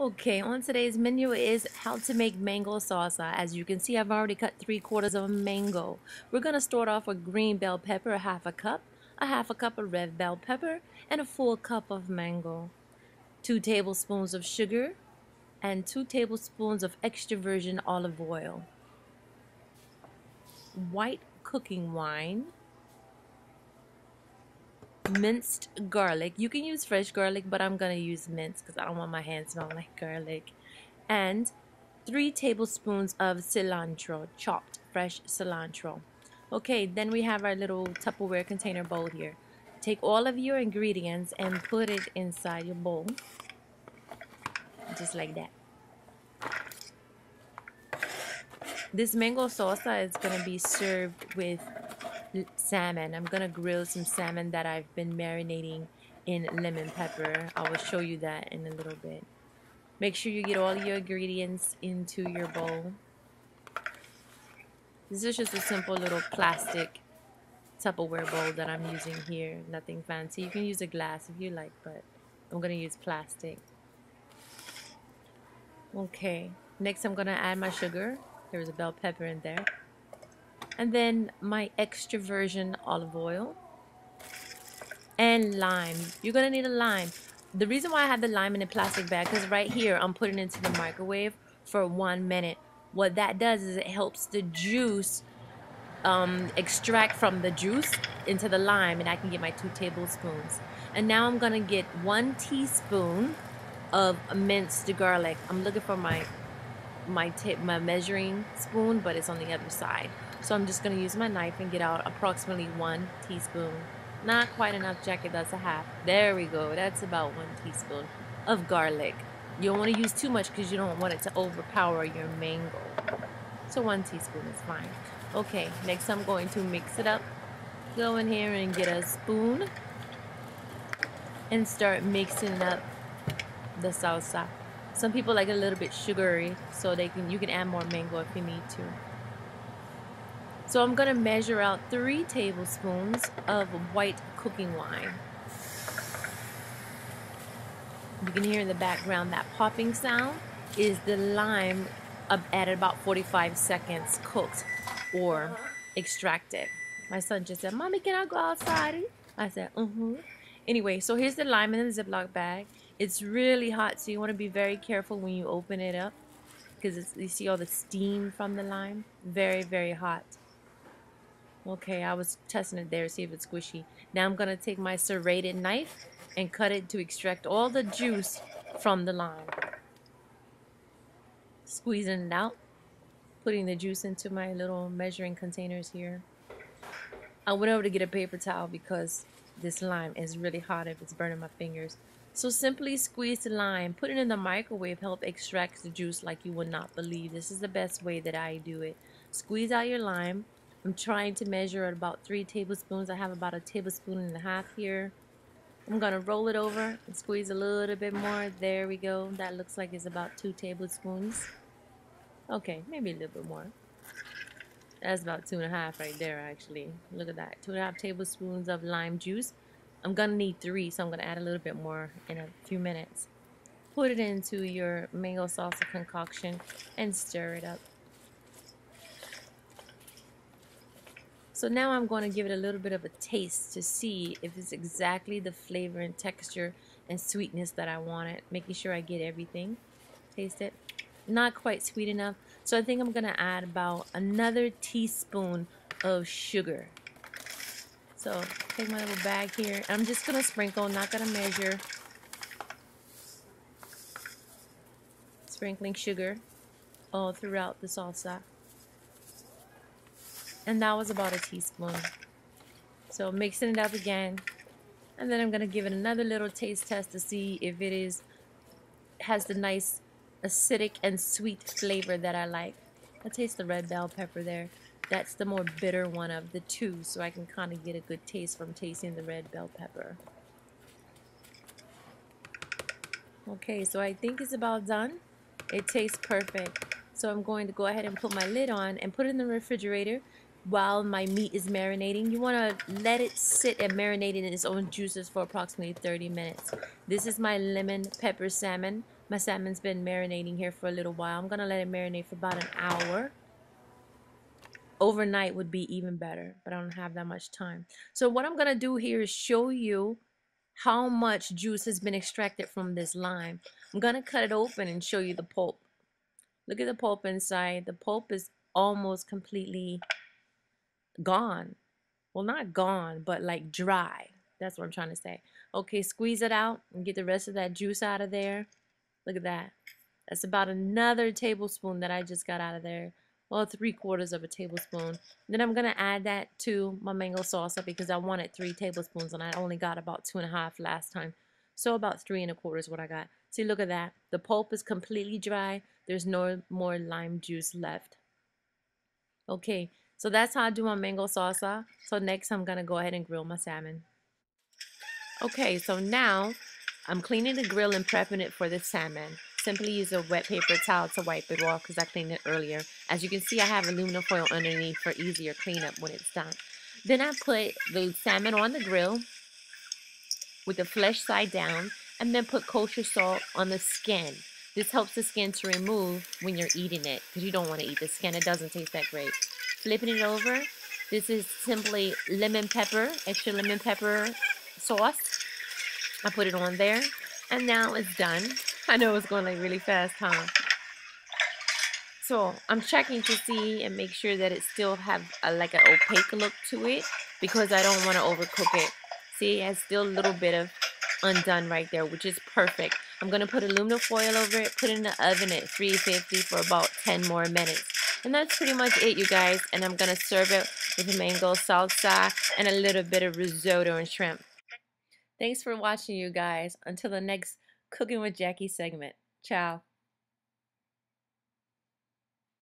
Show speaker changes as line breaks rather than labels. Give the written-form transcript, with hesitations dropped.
Okay, on today's menu is how to make mango salsa. As you can see, I've already cut 3/4 of a mango. We're going to start off with green bell pepper, a half a cup of red bell pepper, and a full cup of mango. 2 tablespoons of sugar and 2 tablespoons of extra virgin olive oil. White cooking wine. Minced garlic. You can use fresh garlic, but I'm going to use minced because I don't want my hands smelling like garlic. And 3 tablespoons of cilantro, chopped fresh cilantro. Okay, then we have our little Tupperware container bowl here. Take all of your ingredients and put it inside your bowl, just like that. This mango salsa is going to be served with salmon. I'm going to grill some salmon that I've been marinating in lemon pepper. I will show you that in a little bit. Make sure you get all your ingredients into your bowl. This is just a simple little plastic Tupperware bowl that I'm using here. Nothing fancy. You can use a glass if you like, but I'm going to use plastic. Okay, next I'm going to add my sugar. There's a bell pepper in there. And then my extra virgin olive oil. And lime. You're going to need a lime. The reason why I have the lime in a plastic bag, because right here I'm putting it into the microwave for 1 minute. What that does is it helps the juice extract from the juice into the lime, and I can get my 2 tablespoons. And now I'm going to get 1 teaspoon of minced garlic. I'm looking for my measuring spoon, but it's on the other side. So I'm just going to use my knife and get out approximately 1 teaspoon. Not quite enough, Jackie. That's a half. There we go. That's about 1 teaspoon of garlic. You don't want to use too much because you don't want it to overpower your mango. So 1 teaspoon is fine. Okay, next I'm going to mix it up. Go in here and get a spoon and start mixing up the salsa. Some people like it a little bit sugary, so you can add more mango if you need to. So I'm going to measure out 3 tablespoons of white cooking wine. You can hear in the background that popping sound is the lime at about 45 seconds cooked or extracted. My son just said, "Mommy, can I go outside?" I said, Anyway, so here's the lime in the Ziploc bag. It's really hot, so you want to be very careful when you open it up because you see all the steam from the lime. Very, very hot. Okay, I was testing it there, see if it's squishy. Now I'm going to take my serrated knife and cut it to extract all the juice from the lime. Squeezing it out, putting the juice into my little measuring containers here. I went over to get a paper towel because this lime is really hot if it's burning my fingers. So simply squeeze the lime, put it in the microwave, help extract the juice like you would not believe. This is the best way that I do it. Squeeze out your lime. I'm trying to measure at about 3 tablespoons. I have about 1.5 tablespoons here. I'm going to roll it over and squeeze a little bit more. There we go. That looks like it's about 2 tablespoons. Okay, maybe a little bit more. That's about 2.5 right there, actually. Look at that. 2.5 tablespoons of lime juice. I'm going to need 3, so I'm going to add a little bit more in a few minutes. Put it into your mango salsa concoction and stir it up. So now I'm going to give it a little bit of a taste to see if it's exactly the flavor and texture and sweetness that I wanted. Making sure I get everything. Taste it. Not quite sweet enough. So I think I'm going to add about another teaspoon of sugar. So take my little bag here. I'm just going to sprinkle, not going to measure. Sprinkling sugar all throughout the salsa. And that was about 1 teaspoon. So mixing it up again. And then I'm going to give it another little taste test to see if it has the nice acidic and sweet flavor that I like. I taste the red bell pepper there. That's the more bitter one of the 2, so I can kind of get a good taste from tasting the red bell pepper. Okay, so I think it's about done. It tastes perfect. So I'm going to go ahead and put my lid on and put it in the refrigerator while my meat is marinating. You want to let it sit and marinate in its own juices for approximately 30 minutes. This is my lemon pepper salmon My salmon's been marinating here for a little while. I'm gonna let it marinate for about an hour. Overnight would be even better, but I don't have that much time. So what I'm gonna do here is show you how much juice has been extracted from this lime. I'm gonna cut it open and show you the pulp. Look at the pulp inside. The pulp is almost completely gone. Well, not gone, but like dry. That's what I'm trying to say. Okay, squeeze it out and get the rest of that juice out of there. Look at that. That's about another tablespoon that I just got out of there. Well, 3/4 of a tablespoon. Then I'm gonna add that to my mango salsa because I wanted 3 tablespoons and I only got about 2.5 last time. So about 3 1/4 is what I got. See, look at that. The pulp is completely dry. There's no more lime juice left. Okay, so that's how I do my mango salsa. So next I'm gonna go ahead and grill my salmon. Okay, so now I'm cleaning the grill and prepping it for the salmon. Simply use a wet paper towel to wipe it off because I cleaned it earlier. As you can see, I have aluminum foil underneath for easier cleanup when it's done. Then I put the salmon on the grill with the flesh side down and then put kosher salt on the skin. This helps the skin to remove when you're eating it because you don't want to eat the skin. It doesn't taste that great. Flipping it over, this is simply lemon pepper, extra lemon pepper sauce. I put it on there and now it's done. I know it's going like really fast, huh? So I'm checking to see and make sure that it still have like an opaque look to it because I don't want to overcook it. See, it has still a little bit of undone right there, which is perfect. I'm going to put aluminum foil over it, put it in the oven at 350 for about 10 more minutes. And that's pretty much it, you guys. And I'm going to serve it with mango salsa and a little bit of risotto and shrimp. Thanks for watching, you guys. Until the next Cooking with Jackie segment. Ciao.